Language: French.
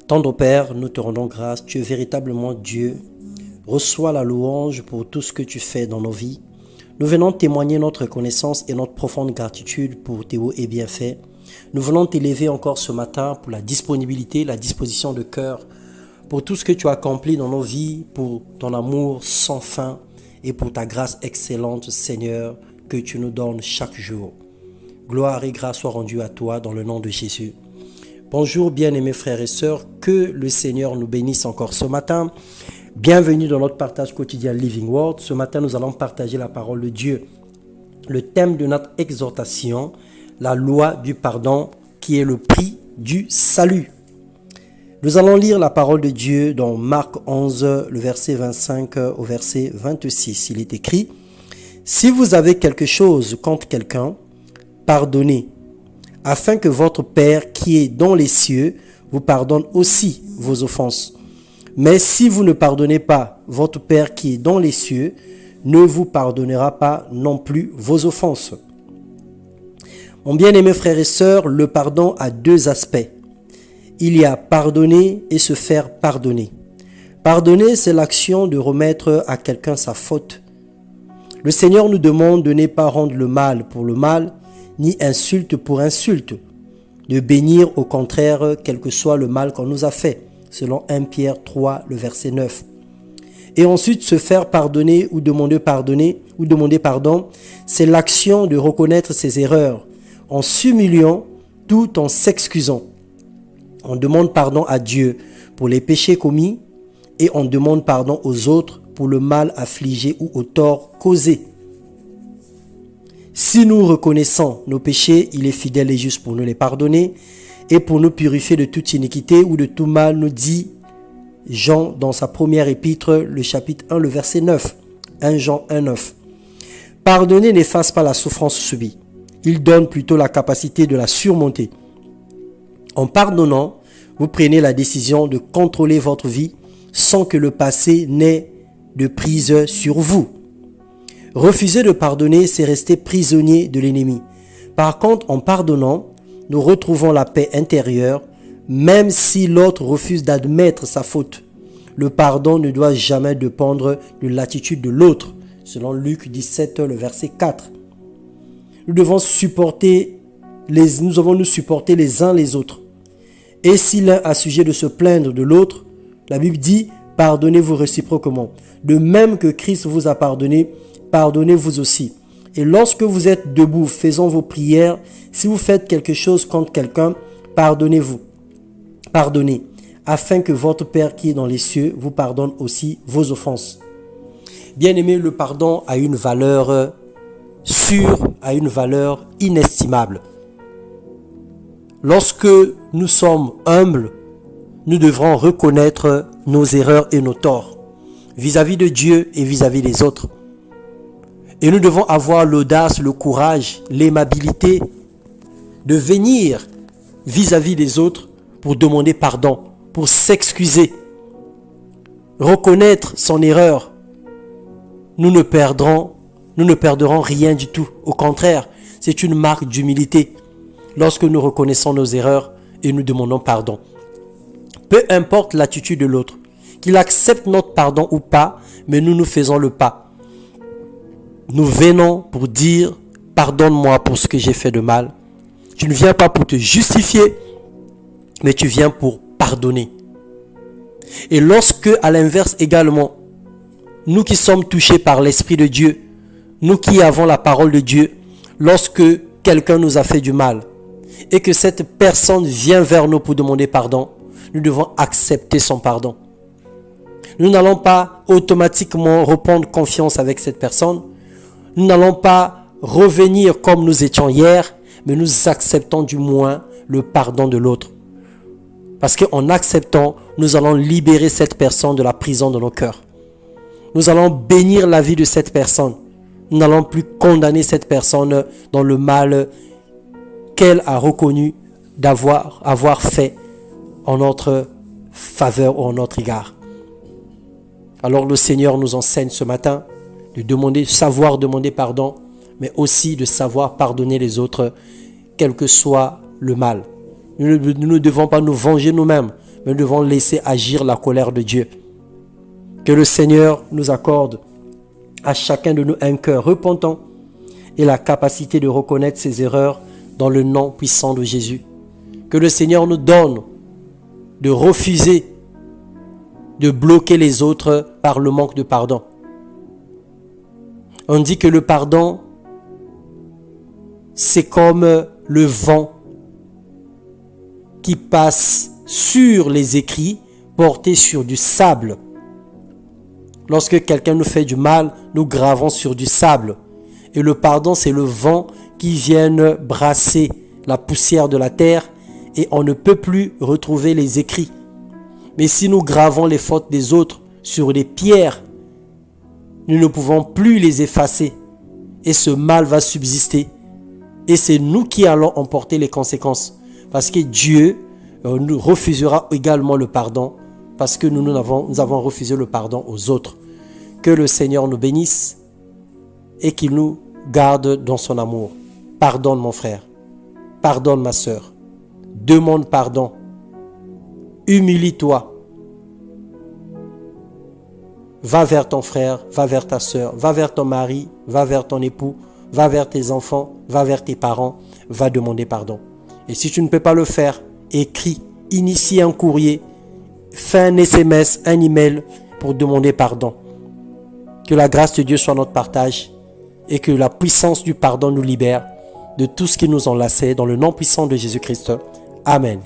Tendre Père, nous te rendons grâce. Tu es véritablement Dieu. Reçois la louange pour tout ce que tu fais dans nos vies. Nous venons témoigner notre reconnaissance et notre profonde gratitude pour tes hauts et bienfaits. Nous voulons t'élever encore ce matin pour la disponibilité, la disposition de cœur, pour tout ce que tu as accompli dans nos vies, pour ton amour sans fin et pour ta grâce excellente, Seigneur, que tu nous donnes chaque jour. Gloire et grâce soient rendues à toi dans le nom de Jésus. Bonjour bien-aimés frères et sœurs, que le Seigneur nous bénisse encore ce matin. Bienvenue dans notre partage quotidien Living Word. Ce matin, nous allons partager la parole de Dieu. Le thème de notre exhortation, la loi du pardon, qui est le prix du salut. Nous allons lire la parole de Dieu dans Marc 11, le verset 25 au verset 26. Il est écrit, « Si vous avez quelque chose contre quelqu'un, pardonnez, afin que votre Père qui est dans les cieux vous pardonne aussi vos offenses. Mais si vous ne pardonnez pas, votre Père qui est dans les cieux ne vous pardonnera pas non plus vos offenses. » Mon bien-aimé frères et sœurs, le pardon a deux aspects. Il y a pardonner et se faire pardonner. Pardonner, c'est l'action de remettre à quelqu'un sa faute. Le Seigneur nous demande de ne pas rendre le mal pour le mal, ni insulte pour insulte, de bénir au contraire quel que soit le mal qu'on nous a fait, selon 1 Pierre 3, le verset 9. Et ensuite, se faire pardonner ou demander pardon, c'est l'action de reconnaître ses erreurs, en s'humiliant tout en s'excusant. On demande pardon à Dieu pour les péchés commis et on demande pardon aux autres pour le mal affligé ou au tort causé. Si nous reconnaissons nos péchés, il est fidèle et juste pour nous les pardonner et pour nous purifier de toute iniquité ou de tout mal, nous dit Jean dans sa première épître, le chapitre 1, le verset 9. 1 Jean 1, 9. Pardonner n'efface pas la souffrance subie. Il donne plutôt la capacité de la surmonter. En pardonnant, vous prenez la décision de contrôler votre vie sans que le passé n'ait de prise sur vous. Refuser de pardonner, c'est rester prisonnier de l'ennemi. Par contre, en pardonnant, nous retrouvons la paix intérieure, même si l'autre refuse d'admettre sa faute. Le pardon ne doit jamais dépendre de l'attitude de l'autre, selon Luc 17, le verset 4. Nous devons nous supporter les uns les autres. Et si l'un a sujet de se plaindre de l'autre, la Bible dit, pardonnez-vous réciproquement. De même que Christ vous a pardonné, pardonnez-vous aussi. Et lorsque vous êtes debout, faisant vos prières, si vous faites quelque chose contre quelqu'un, pardonnez-vous. Pardonnez, afin que votre Père qui est dans les cieux vous pardonne aussi vos offenses. Bien-aimé, le pardon a une valeur sûre, a une valeur inestimable. Lorsque nous sommes humbles, nous devrons reconnaître nos erreurs et nos torts vis-à-vis de Dieu et vis-à-vis des autres. Et nous devons avoir l'audace, le courage, l'aimabilité de venir vis-à-vis des autres pour demander pardon, pour s'excuser, reconnaître son erreur. Nous ne perdrons rien du tout. Au contraire, c'est une marque d'humilité lorsque nous reconnaissons nos erreurs et nous demandons pardon. Peu importe l'attitude de l'autre, qu'il accepte notre pardon ou pas, mais nous faisons le pas. Nous venons pour dire, pardonne-moi pour ce que j'ai fait de mal. Tu ne viens pas pour te justifier, mais tu viens pour pardonner. Et lorsque, à l'inverse également, nous qui sommes touchés par l'Esprit de Dieu, nous qui avons la parole de Dieu, lorsque quelqu'un nous a fait du mal, et que cette personne vient vers nous pour demander pardon, nous devons accepter son pardon. Nous n'allons pas automatiquement reprendre confiance avec cette personne. Nous n'allons pas revenir comme nous étions hier, mais nous acceptons du moins le pardon de l'autre. Parce qu'en acceptant, nous allons libérer cette personne de la prison de nos cœurs. Nous allons bénir la vie de cette personne. Nous n'allons plus condamner cette personne dans le mal qu'elle a reconnu avoir fait en notre faveur ou en notre égard. Alors le Seigneur nous enseigne ce matin de savoir demander pardon, mais aussi de savoir pardonner les autres, quel que soit le mal. Nous ne devons pas nous venger nous-mêmes, mais nous devons laisser agir la colère de Dieu. Que le Seigneur nous accorde à chacun de nous un cœur repentant et la capacité de reconnaître ses erreurs dans le nom puissant de Jésus. Que le Seigneur nous donne de refuser de bloquer les autres par le manque de pardon. On dit que le pardon, c'est comme le vent qui passe sur les écrits portés sur du sable. Lorsque quelqu'un nous fait du mal, nous gravons sur du sable. Et le pardon, c'est le vent qui vient brasser la poussière de la terre et on ne peut plus retrouver les écrits. Mais si nous gravons les fautes des autres sur des pierres, nous ne pouvons plus les effacer et ce mal va subsister. Et c'est nous qui allons en porter les conséquences. Parce que Dieu nous refusera également le pardon parce que nous avons refusé le pardon aux autres. Que le Seigneur nous bénisse et qu'il nous garde dans son amour. Pardonne mon frère, pardonne ma sœur, demande pardon, humilie-toi. Va vers ton frère, va vers ta sœur, va vers ton mari, va vers ton époux, va vers tes enfants, va vers tes parents, va demander pardon. Et si tu ne peux pas le faire, écris, initie un courrier, fais un SMS, un email pour demander pardon. Que la grâce de Dieu soit notre partage et que la puissance du pardon nous libère de tout ce qui nous enlaçait dans le nom puissant de Jésus-Christ. Amen.